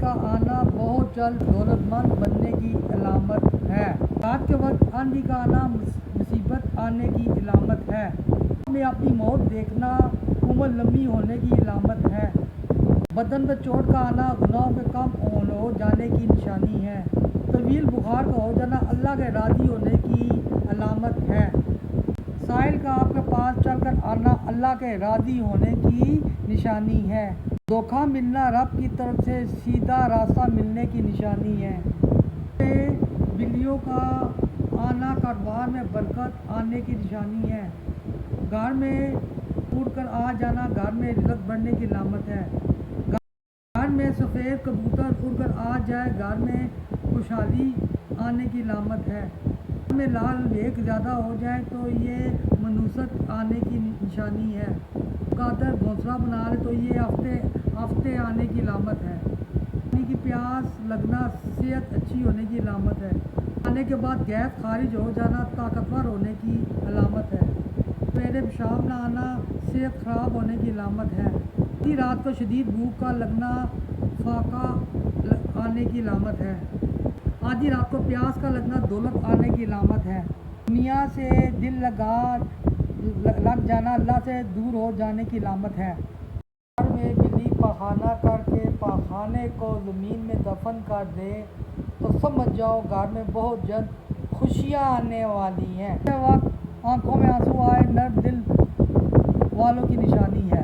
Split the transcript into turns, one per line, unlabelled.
کا آنا بہت جلد دولت مند بننے کی علامت ہے۔ رات کے وقت آندھی کا آنا مصیبت آنے کی علامت ہے۔ میں اپنی موت دیکھنا عمر لمبی ہونے کی علامت ہے۔ بدن میں چوٹ کا آنا گناہوں کے کم ہو جانے کی نشانی ہے۔ طویل بخار کا ہو جانا اللہ کے راضی ہونے کی علامت ہے۔ سائل کا آپ کے پاس چل کر آنا اللہ کے راضی ہونے کی نشانی ہے۔ دھوکہ ملنا رب کی طرف سے سیدھا راستہ ملنے کی نشانی ہے۔ بلیوں کا آنا کاروبار میں برکت آنے کی نشانی ہے۔ گھر میں اڑ کر آ جانا گھر میں رزق بڑھنے کی علامت ہے۔ گھر میں سفید کبوتر اڑ کر آ جائے گھر میں خوشحالی آنے کی علامت ہے۔ گھر میں لال بھیک زیادہ ہو جائے تو یہ منوست آنے کی نشانی ہے۔ قادر گھونسلہ بنا لے تو یہ ہفتے آنے کی علامت ہے۔ پانی کی پیاس لگنا صحت اچھی ہونے کی علامت ہے۔ کھانے کے بعد گیس خارج ہو جانا طاقتور ہونے کی علامت ہے۔ سویرے پیشاب نہ آنا صحت خراب ہونے کی علامت ہے۔ آدھی رات کو شدید بھوک کا لگنا فاقہ آنے کی علامت ہے۔ آدھی رات کو پیاس کا لگنا دولت آنے کی علامت ہے۔ دنیا سے دل لگ جانا اللہ سے دور ہو جانے کی علامت ہے۔ گھر میں بلی پخانہ کر کے پاخانے کو زمین میں دفن کر دے تو سمجھ جاؤ گھر میں بہت جلد خوشیاں آنے والی ہیں۔ اس وقت آنکھوں میں آنسو آئے نرم دل والوں کی نشانی ہے۔